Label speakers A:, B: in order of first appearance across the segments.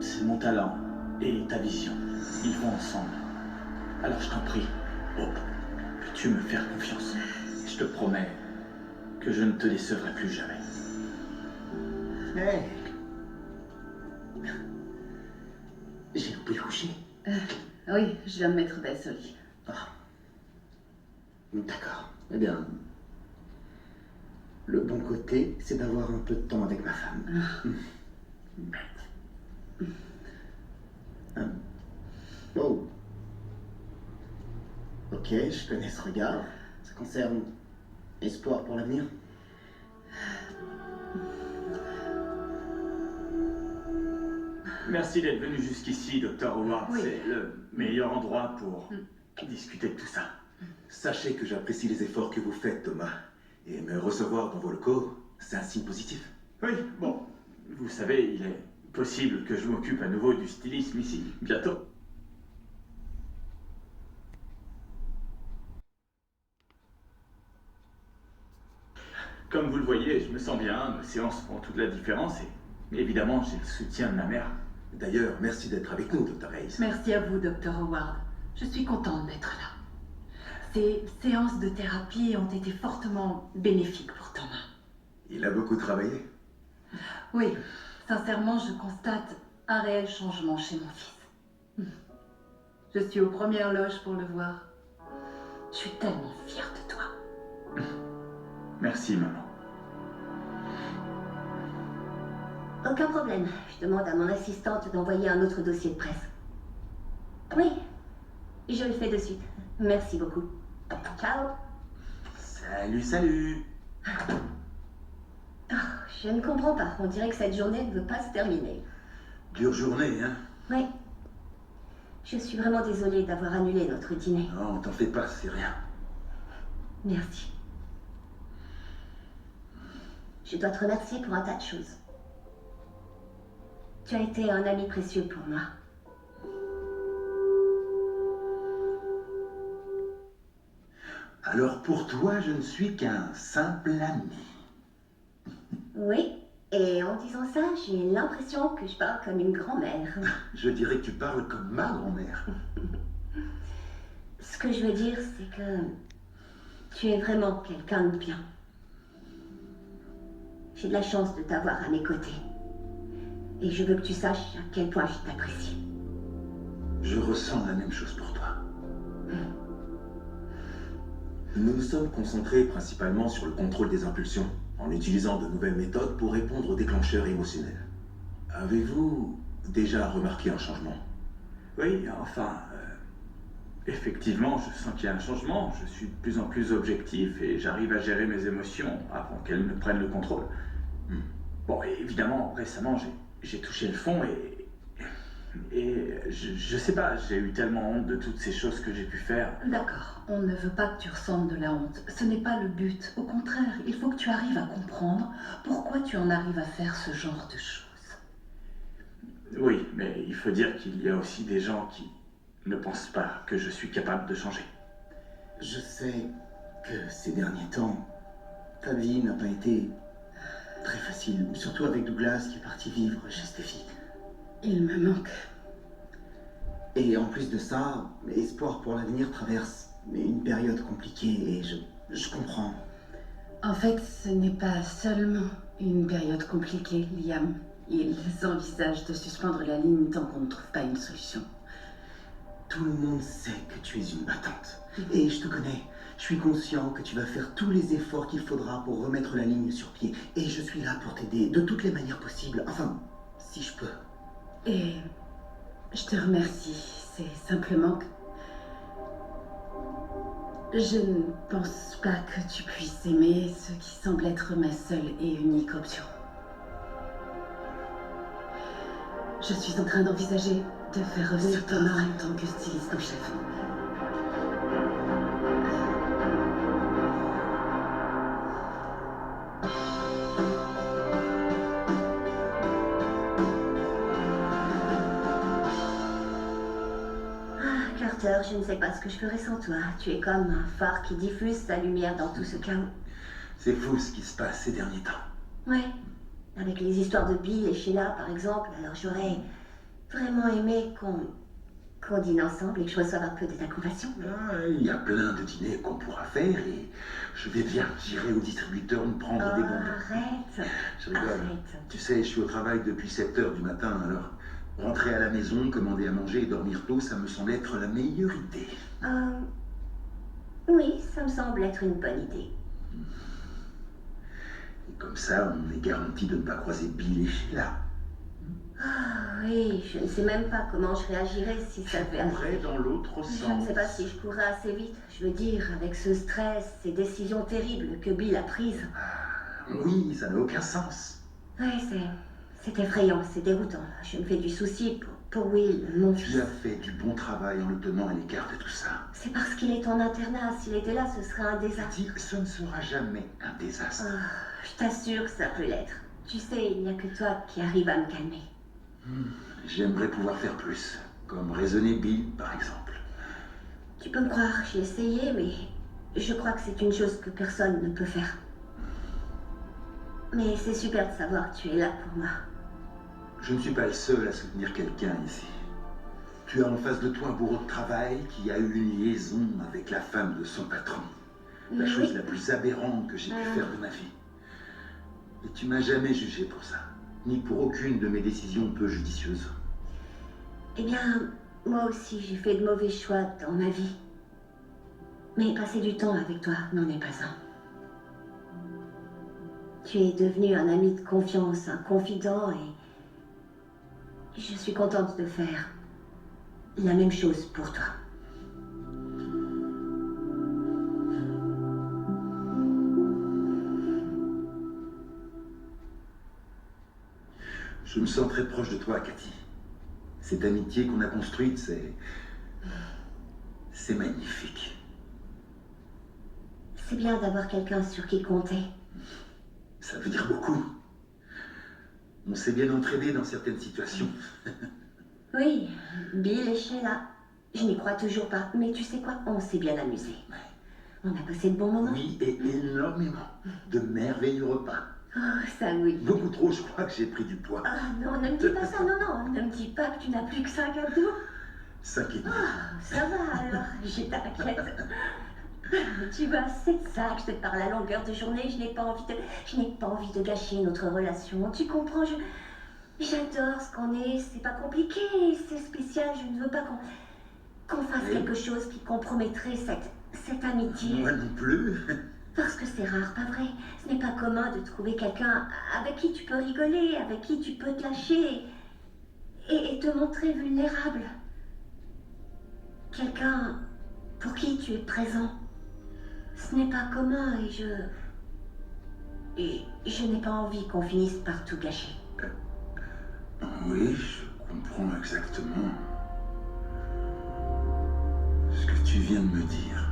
A: C'est mon talent et ta vision. Ils vont ensemble. Alors je t'en prie, Hope, peux-tu me faire confiance? Je te promets que je ne te décevrai plus jamais.
B: Hey. J'ai loupé le coucher.
C: Oui, je viens de mettre Bess au lit.
B: Ah. D'accord. Eh bien, le bon côté, c'est d'avoir un peu de temps avec ma femme. Oh. Ok, je connais ce regard. Ça concerne espoir pour l'avenir.
A: Merci d'être venu jusqu'ici, Dr. Howard.
C: Oui.
A: C'est le meilleur endroit pour discuter de tout ça.
D: Sachez que j'apprécie les efforts que vous faites, Thomas. Et me recevoir dans vos locaux, c'est un signe positif.
A: Oui, bon, vous savez, il est possible que je m'occupe à nouveau du stylisme ici, bientôt. Comme vous le voyez, je me sens bien, nos séances font toute la différence et évidemment, j'ai le soutien de ma mère.
D: D'ailleurs, merci d'être avec nous, Dr. Hayes.
C: Merci à vous, Dr. Howard. Je suis contente d'être là. Ces séances de thérapie ont été fortement bénéfiques pour Thomas.
D: Il a beaucoup travaillé.
C: Oui, sincèrement, je constate un réel changement chez mon fils. Je suis aux premières loges pour le voir. Je suis tellement fière de toi.
A: Merci, maman.
E: Aucun problème. Je demande à mon assistante d'envoyer un autre dossier de presse. Oui, je le fais de suite. Merci beaucoup. Ciao.
D: Salut, salut.
E: Oh, je ne comprends pas. On dirait que cette journée ne veut pas se terminer.
D: Dure journée, hein?
E: Oui. Je suis vraiment désolée d'avoir annulé notre dîner.
D: Non, t'en fais pas, c'est rien.
E: Merci. Je dois te remercier pour un tas de choses. Tu as été un ami précieux pour moi.
D: Alors pour toi, je ne suis qu'un simple ami.
E: Oui, et en disant ça, j'ai l'impression que je parle comme une grand-mère.
D: Je dirais que tu parles comme ma grand-mère.
E: Ce que je veux dire, c'est que tu es vraiment quelqu'un de bien. J'ai de la chance de t'avoir à mes côtés. Et je veux que tu saches à quel point je t'apprécie.
D: Je ressens la même chose pour toi. Nous nous sommes concentrés principalement sur le contrôle des impulsions, en utilisant de nouvelles méthodes pour répondre aux déclencheurs émotionnels. Avez-vous déjà remarqué un changement?
A: Oui, enfin, effectivement, je sens qu'il y a un changement. Je suis de plus en plus objectif et j'arrive à gérer mes émotions avant qu'elles ne prennent le contrôle. Bon, et évidemment, récemment, j'ai touché le fond et je sais pas, j'ai eu tellement honte de toutes ces choses que j'ai pu faire.
C: D'accord, on ne veut pas que tu ressentes de la honte. Ce n'est pas le but. Au contraire, il faut que tu arrives à comprendre pourquoi tu en arrives à faire ce genre de choses.
A: Oui, mais il faut dire qu'il y a aussi des gens qui ne pensent pas que je suis capable de changer.
B: Je sais que ces derniers temps, ta vie n'a pas été très facile, surtout avec Douglas qui est parti vivre chez Stéphie.
C: Il me manque.
B: Et en plus de ça, Espoir pour l'avenir traverse une période compliquée et je comprends.
C: En fait, ce n'est pas seulement une période compliquée, Liam. Ils envisagent de suspendre la ligne tant qu'on ne trouve pas une solution.
B: Tout le monde sait que tu es une battante. Et je te connais. Je suis conscient que tu vas faire tous les efforts qu'il faudra pour remettre la ligne sur pied. Et je suis là pour t'aider de toutes les manières possibles. Enfin, si je peux.
C: Et je te remercie. C'est simplement que je ne pense pas que tu puisses aimer ce qui semble être ma seule et unique option. Je suis en train d'envisager de faire revenir Thomas en tant que styliste en chef.
E: Carter, je ne sais pas ce que je ferais sans toi. Tu es comme un phare qui diffuse sa lumière dans tout ce chaos.
D: C'est fou ce qui se passe ces derniers temps.
E: Ouais. Avec les histoires de Bill et Sheila, par exemple, alors vraiment aimé qu'on dîne ensemble et que je reçoive un peu de ta compassion?
D: Ah, il y a plein de dîners qu'on pourra faire et je vais bien, j'irai au distributeur me prendre
E: Oh,
D: des bonbons.
E: arrête.
D: Je rigole.
E: Arrête.
D: Tu sais, je suis au travail depuis 7 heures du matin, alors rentrer à la maison, commander à manger et dormir tôt, ça me semble être la meilleure idée.
E: Oui, ça me semble être une bonne idée.
D: Et comme ça, on est garanti de ne pas croiser Bill et Sheila.
E: Ah oui, je ne sais même pas comment je réagirais si ça devait
D: Courrais
E: arriver.
D: dans l'autre
E: Je
D: sens.
E: ne sais pas si je courrais assez vite. Je veux dire, avec ce stress, ces décisions terribles que Bill a prises.
D: Oui, ça n'a aucun sens.
E: Oui, c'est effrayant, c'est déroutant. Je me fais du souci pour Will, mon fils.
D: Tu as fait du bon travail en le tenant à l'écart de tout ça.
E: C'est parce qu'il est en internat. S'il était là, ce serait un désastre.
D: Dis, ce ne sera jamais un désastre.
E: Ah, je t'assure que ça peut l'être. Tu sais, il n'y a que toi qui arrive à me calmer.
D: J'aimerais pouvoir faire plus, comme raisonner Bill, par exemple.
E: Tu peux me croire, j'ai essayé, mais je crois que c'est une chose que personne ne peut faire. Mais c'est super de savoir que tu es là pour moi.
D: Je ne suis pas le seul à soutenir quelqu'un ici. Tu as en face de toi un bourreau de travail qui a eu une liaison avec la femme de son patron. La
E: Oui.
D: chose la plus aberrante que j'ai pu faire de ma vie. Et tu m'as jamais jugé pour ça, ni pour aucune de mes décisions peu judicieuses.
E: Eh bien, moi aussi, j'ai fait de mauvais choix dans ma vie. Mais passer du temps avec toi n'en est pas un. Tu es devenu un ami de confiance, un confident, et je suis contente de faire la même chose pour toi.
D: Je me sens très proche de toi, Cathy. Cette amitié qu'on a construite, c'est magnifique.
E: C'est bien d'avoir quelqu'un sur qui compter.
D: Ça veut dire beaucoup. On s'est bien entraînés dans certaines situations.
E: Oui, Bill et Sheila. Je n'y crois toujours pas, mais tu sais quoi, on s'est bien amusé. On a passé de bons moments.
D: Oui, et énormément. De merveilleux repas.
E: Oh, ça oui.
D: Beaucoup trop, je crois que j'ai pris du poids.
E: Ah non, ne me dis pas ça, non, non. Ne me dis pas que tu n'as plus que 5 abdos.
D: 5 et demi.
E: Ça va alors, je t'inquiète. Tu vois, c'est de ça que je te parle à longueur de journée. Je n'ai pas envie de gâcher notre relation. Tu comprends, j'adore ce qu'on est. C'est pas compliqué, c'est spécial. Je ne veux pas qu'on fasse
D: Oui.
E: quelque chose qui compromettrait cette amitié.
D: Moi non plus.
E: Parce que c'est rare, pas vrai? Ce n'est pas commun de trouver quelqu'un avec qui tu peux rigoler, avec qui tu peux te lâcher et te montrer vulnérable. Quelqu'un pour qui tu es présent. Ce n'est pas commun et je n'ai pas envie qu'on finisse par tout gâcher.
D: Oui, je comprends exactement ce que tu viens de me dire.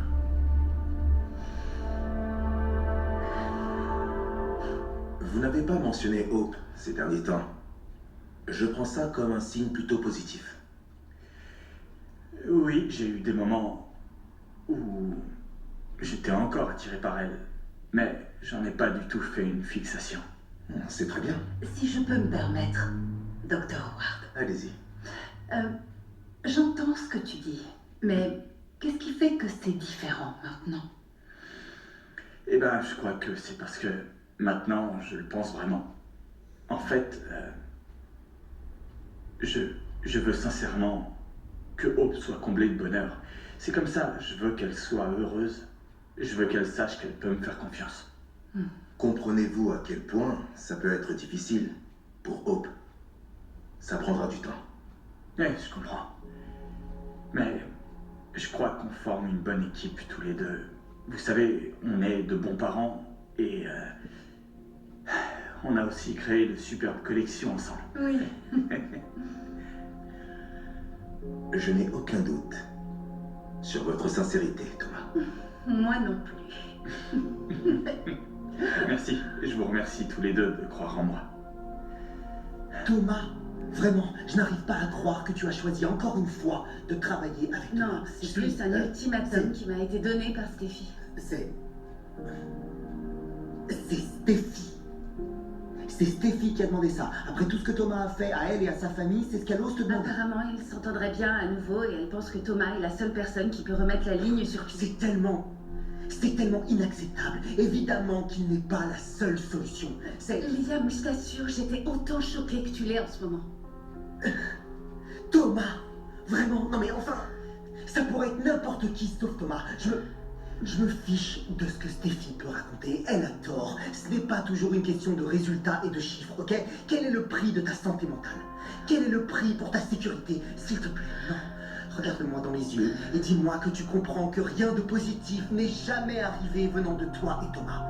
D: Vous n'avez pas mentionné Hope ces derniers temps. Je prends ça comme un signe plutôt positif.
A: Oui, j'ai eu des moments où j'étais encore attiré par elle, mais j'en ai pas du tout fait une fixation.
D: C'est très bien.
C: Si je peux me permettre, Dr. Howard,
D: Allez-y.
C: j'entends ce que tu dis, mais qu'est-ce qui fait que c'est différent maintenant?
A: Eh ben, je crois que c'est parce que maintenant, je le pense vraiment. En fait, je veux sincèrement que Hope soit comblée de bonheur. C'est comme ça, je veux qu'elle soit heureuse. Je veux qu'elle sache qu'elle peut me faire confiance.
D: Comprenez-vous à quel point ça peut être difficile pour Hope? Ça prendra du temps.
A: Oui, je comprends. Mais je crois qu'on forme une bonne équipe tous les deux. Vous savez, on est de bons parents et on a aussi créé de superbes collections ensemble.
C: Oui.
D: Je n'ai aucun doute sur votre sincérité, Thomas.
C: Moi non plus.
A: Merci, je vous remercie tous les deux de croire en moi.
B: Thomas, vraiment, je n'arrive pas à croire que tu as choisi encore une fois de travailler avec Thomas.
C: Non,
B: Je
C: c'est
B: suis,
C: plus un ultimatum
B: c'est-
C: qui m'a été donné par Stéphie.
B: C'est Stéphie. C'est Steffi qui a demandé ça. Après tout ce que Thomas a fait à elle et à sa famille, c'est ce qu'elle ose te demander.
F: Apparemment, ils s'entendraient bien à nouveau et elle pense que Thomas est la seule personne qui peut remettre la ligne sur pied.
B: C'est tellement inacceptable. Évidemment qu'il n'est pas la seule solution. C'est...
F: Liam, je t'assure, j'étais autant choquée que tu l'es en ce moment.
B: Thomas! Vraiment? Non mais enfin... Ça pourrait être n'importe qui sauf Thomas. Je me fiche de ce que Steffi peut raconter. Elle a tort. Ce n'est pas toujours une question de résultats et de chiffres, ok? Quel est le prix de ta santé mentale? Quel est le prix pour ta sécurité? S'il te plaît, non. Regarde-moi dans les yeux et dis-moi que tu comprends que rien de positif n'est jamais arrivé venant de toi et Thomas.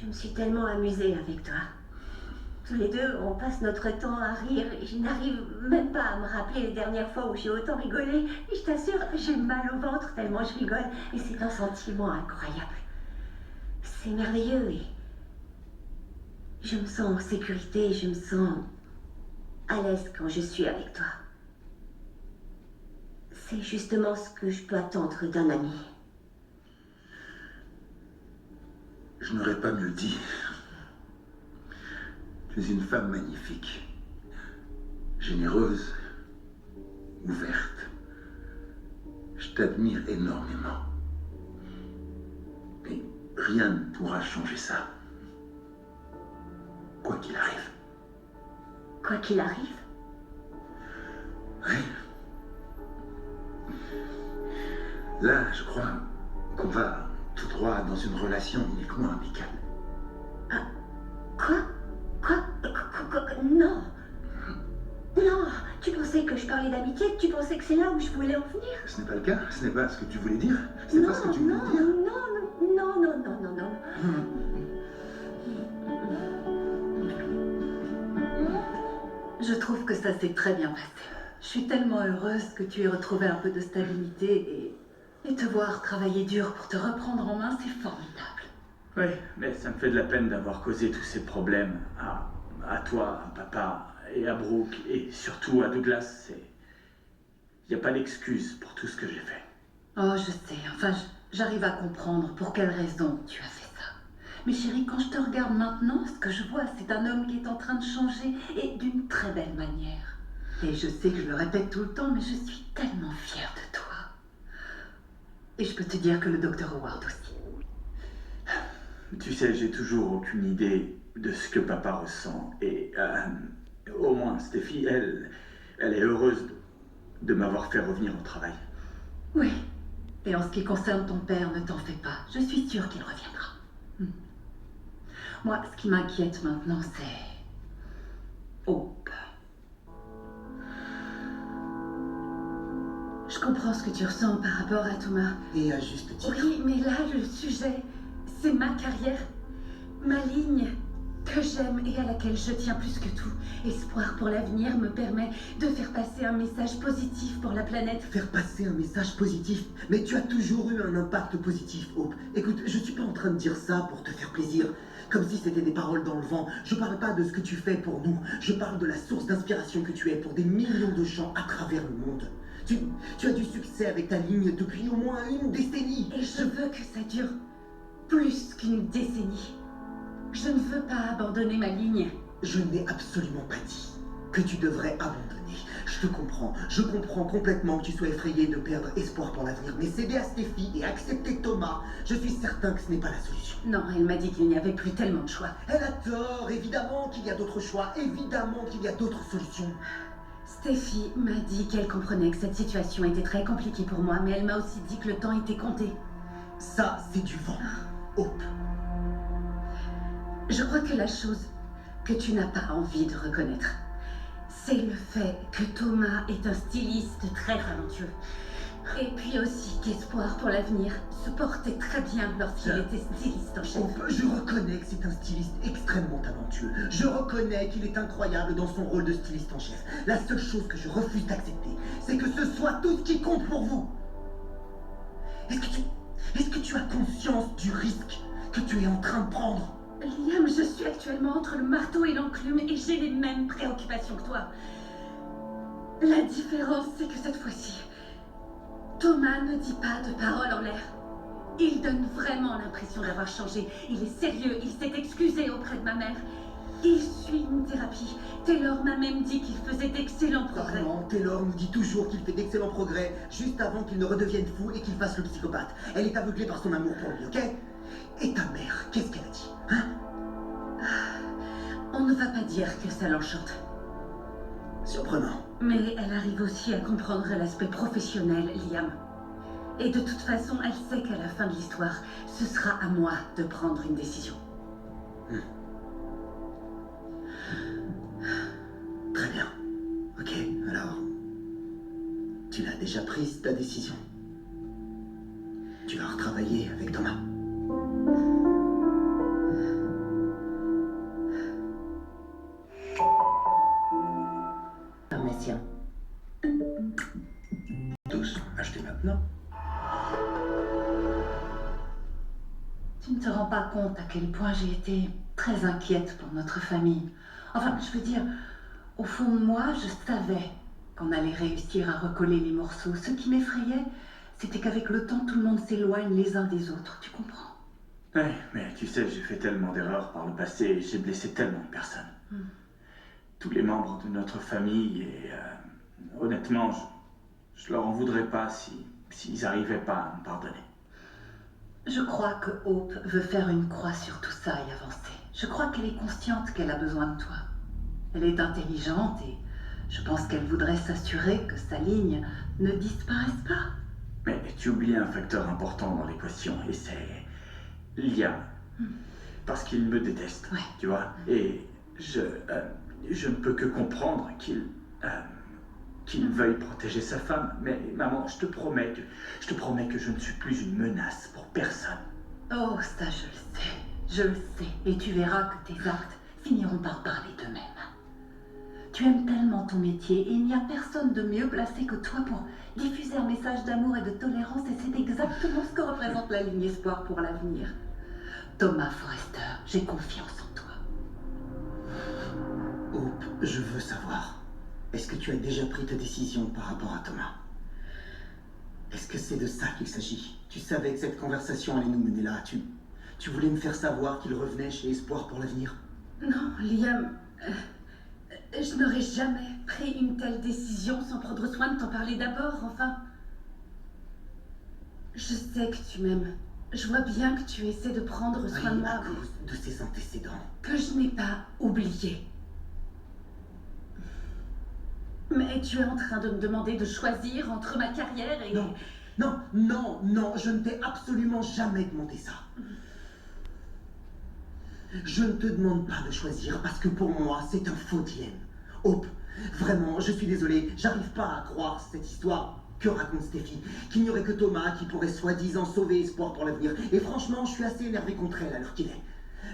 E: Je me suis tellement amusée avec toi. Tous les deux, on passe notre temps à rire et je n'arrive même pas à me rappeler les dernières fois où j'ai autant rigolé. Et je t'assure, j'ai mal au ventre tellement je rigole. Et c'est un sentiment incroyable. C'est merveilleux et... Je me sens en sécurité, je me sens à l'aise quand je suis avec toi. C'est justement ce que je peux attendre d'un ami.
D: Je n'aurais pas mieux dit. Tu es une femme magnifique, généreuse, ouverte. Je t'admire énormément. Mais rien ne pourra changer ça. Quoi qu'il arrive.
E: Quoi qu'il arrive?
D: Oui. Là, je crois qu'on va tout droit dans une relation uniquement amicale.
E: Ah, quoi? Non. Non, tu pensais que je parlais d'amitié? Tu pensais que c'est là où je voulais en venir?
D: Ce n'est pas le cas? Ce n'est pas ce que tu voulais dire? Ce n'est pas ce que tu voulais dire?
E: Non.
C: Je trouve que ça s'est très bien passé. Je suis tellement heureuse que tu aies retrouvé un peu de stabilité et te voir travailler dur pour te reprendre en main, c'est formidable.
A: Oui, mais ça me fait de la peine d'avoir causé tous ces problèmes à toi, à papa et à Brooke et surtout à Douglas. Il n'y a pas d'excuse pour tout ce que j'ai fait.
C: Oh, je sais. Enfin, j'arrive à comprendre pour quelle raison tu as fait ça. Mais chérie, quand je te regarde maintenant, ce que je vois, c'est un homme qui est en train de changer et d'une très belle manière. Et je sais que je le répète tout le temps, mais je suis tellement fière de toi. Et je peux te dire que le docteur Howard aussi.
A: Tu sais, j'ai toujours aucune idée de ce que papa ressent. Et au moins, Steffi, elle est heureuse de m'avoir fait revenir au travail.
C: Oui. Et en ce qui concerne ton père, ne t'en fais pas. Je suis sûre qu'il reviendra. Moi, ce qui m'inquiète maintenant, c'est... Hope.
F: Je comprends ce que tu ressens par rapport à Thomas.
B: Et à juste titre.
F: Oui, mais là, le sujet, c'est ma carrière, ma ligne que j'aime et à laquelle je tiens plus que tout. Espoir pour l'avenir me permet de faire passer un message positif pour la planète.
B: Faire passer un message positif. Mais tu as toujours eu un impact positif, Hope. Écoute, je suis pas en train de dire ça pour te faire plaisir. Comme si c'était des paroles dans le vent. Je parle pas de ce que tu fais pour nous. Je parle de la source d'inspiration que tu es pour des millions de gens à travers le monde. Tu as du succès avec ta ligne depuis au moins une décennie.
F: Et je veux que ça dure plus qu'une décennie. Je ne veux pas abandonner ma ligne.
B: Je n'ai absolument pas dit que tu devrais abandonner. Je te comprends. Je comprends complètement que tu sois effrayé de perdre espoir pour l'avenir. Mais céder à Steffi et accepter Thomas, je suis certain que ce n'est pas la solution.
F: Non, elle m'a dit qu'il n'y avait plus tellement de choix.
B: Elle a tort. Évidemment qu'il y a d'autres choix. Évidemment qu'il y a d'autres solutions.
F: Steffi m'a dit qu'elle comprenait que cette situation était très compliquée pour moi, mais elle m'a aussi dit que le temps était compté.
B: Ça, c'est du vent. Hope.
F: Je crois que la chose que tu n'as pas envie de reconnaître, c'est le fait que Thomas est un styliste très talentueux. Et puis aussi qu'Espoir pour l'avenir se portait très bien lorsqu'il était styliste en chef.
B: Hope, je reconnais que c'est un styliste extrêmement talentueux. Je reconnais qu'il est incroyable dans son rôle de styliste en chef. La seule chose que je refuse d'accepter, c'est que ce soit tout ce qui compte pour vous. Est-ce que tu as conscience du risque que tu es en train de prendre?
F: Liam, je suis actuellement entre le marteau et l'enclume et j'ai les mêmes préoccupations que toi. La différence, c'est que cette fois-ci, Thomas ne dit pas de paroles en l'air. Il donne vraiment l'impression d'avoir changé. Il est sérieux, il s'est excusé auprès de ma mère. Il suit une thérapie. Taylor m'a même dit qu'il faisait d'excellents progrès.
B: Vraiment, Taylor nous dit toujours qu'il fait d'excellents progrès juste avant qu'il ne redevienne fou et qu'il fasse le psychopathe. Elle est aveuglée par son amour pour lui, ok? Et ta mère, qu'est-ce qu'elle a dit, hein?
F: On ne va pas dire que ça l'enchante.
B: Surprenant.
F: Mais elle arrive aussi à comprendre l'aspect professionnel, Liam. Et de toute façon, elle sait qu'à la fin de l'histoire, ce sera à moi de prendre une décision.
B: Très bien. Ok, alors... Tu l'as déjà prise, ta décision. Tu vas retravailler avec Thomas.
E: Pharmacien.
D: Tous, achetez maintenant.
C: Tu ne te rends pas compte à quel point j'ai été très inquiète pour notre famille. Enfin, je veux dire, au fond de moi, je savais qu'on allait réussir à recoller les morceaux. Ce qui m'effrayait, c'était qu'avec le temps, tout le monde s'éloigne les uns des autres. Tu comprends?
A: Ouais, mais tu sais, j'ai fait tellement d'erreurs par le passé et j'ai blessé tellement de personnes. Tous les membres de notre famille et honnêtement, je leur en voudrais pas s'ils arrivaient pas à me pardonner.
C: Je crois que Hope veut faire une croix sur tout ça et avancer. Je crois qu'elle est consciente qu'elle a besoin de toi. Elle est intelligente et je pense qu'elle voudrait s'assurer que sa ligne ne disparaisse pas.
A: Mais tu oublies un facteur important dans l'équation et c'est Liam. Parce qu'il me déteste,
C: Ouais.
A: tu vois. Et je ne peux que comprendre qu'il veuille protéger sa femme. Mais maman, je te promets que je ne suis plus une menace pour personne.
C: Oh, ça je le sais. Je le sais. Et tu verras que tes actes finiront par parler d'eux-mêmes. Tu aimes tellement ton métier et il n'y a personne de mieux placé que toi pour diffuser un message d'amour et de tolérance et c'est exactement ce que représente la ligne Espoir pour l'avenir. Thomas Forrester, j'ai confiance en toi.
B: Hope, je veux savoir. Est-ce que tu as déjà pris ta décision par rapport à Thomas? Est-ce que c'est de ça qu'il s'agit? Tu savais que cette conversation allait nous mener là. Tu voulais me faire savoir qu'il revenait chez Espoir pour l'avenir?
F: Non, Liam... je n'aurais jamais pris une telle décision sans prendre soin de t'en parler d'abord, enfin. Je sais que tu m'aimes. Je vois bien que tu essaies de prendre soin de
B: Oui, à
F: moi,
B: cause de ses antécédents.
F: que je n'ai pas oublié. Mais tu es en train de me demander de choisir entre ma carrière et...
B: Non, non, non, non, je ne t'ai absolument jamais demandé ça. Je ne te demande pas de choisir parce que pour moi, c'est un faux dilemme. Hope, vraiment, je suis désolé, j'arrive pas à croire cette histoire que raconte Steffi, qu'il n'y aurait que Thomas qui pourrait soi-disant sauver Espoir pour l'avenir. Et franchement, je suis assez énervé contre elle à l'heure qu'il est.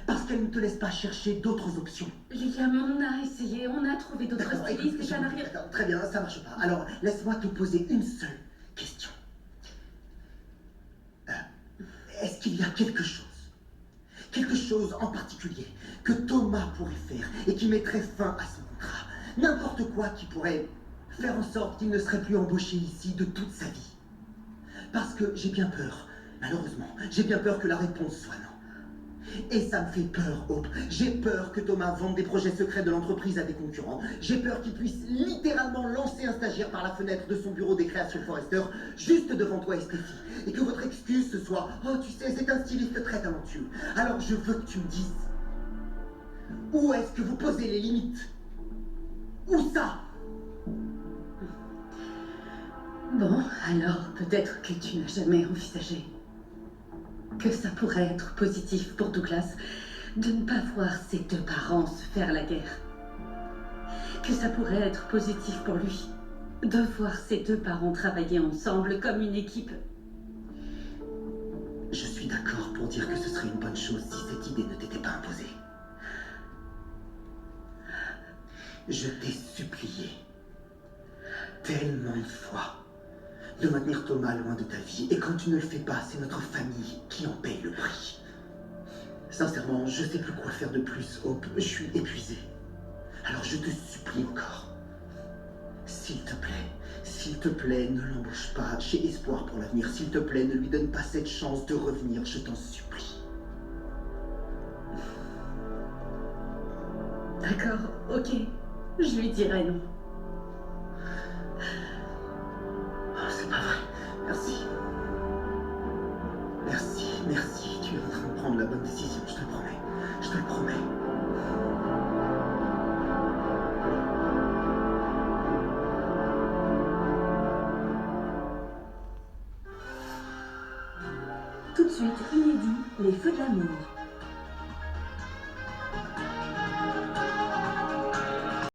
B: Parce qu'elle ne te laisse pas chercher d'autres options.
F: Liam, on a essayé, on a trouvé d'autres
B: D'accord,
F: stylistes
B: écoute,
F: et ça n'a rien...
B: d'accord, très bien, ça marche pas. Alors, laisse-moi te poser une seule question. Est-ce qu'il y a quelque chose en particulier que Thomas pourrait faire et qui mettrait fin à son contrat? N'importe quoi qui pourrait faire en sorte qu'il ne serait plus embauché ici de toute sa vie. Parce que j'ai bien peur, malheureusement, j'ai bien peur que la réponse soit non. Et ça me fait peur, Hope. J'ai peur que Thomas vende des projets secrets de l'entreprise à des concurrents. J'ai peur qu'il puisse littéralement lancer un stagiaire par la fenêtre de son bureau des créations Forrester, juste devant toi et Steffi. Et que votre excuse ce soit « Oh, tu sais, c'est un styliste très talentueux. » Alors je veux que tu me dises, où est-ce que vous posez les limites? Où ça?
F: Bon, alors peut-être que tu n'as jamais envisagé que ça pourrait être positif pour Douglas de ne pas voir ses deux parents se faire la guerre. Que ça pourrait être positif pour lui de voir ses deux parents travailler ensemble comme une équipe.
B: Je suis d'accord pour dire que ce serait une bonne chose si cette idée ne t'était pas imposée. Je t'ai supplié tellement de fois de maintenir Thomas loin de ta vie. Et quand tu ne le fais pas, c'est notre famille qui en paye le prix. Sincèrement, je sais plus quoi faire de plus, Hope. Je suis épuisé. Alors je te supplie encore. s'il te plaît, ne l'embauche pas. J'ai espoir pour l'avenir. S'il te plaît, ne lui donne pas cette chance de revenir, je t'en supplie.
F: D'accord, ok. Je lui dirai non.
B: Oh, c'est pas vrai. Merci. Merci. Tu es en train de prendre la bonne décision, je te le promets. Je te le promets.
E: Tout de suite, inédit, les feux de l'amour.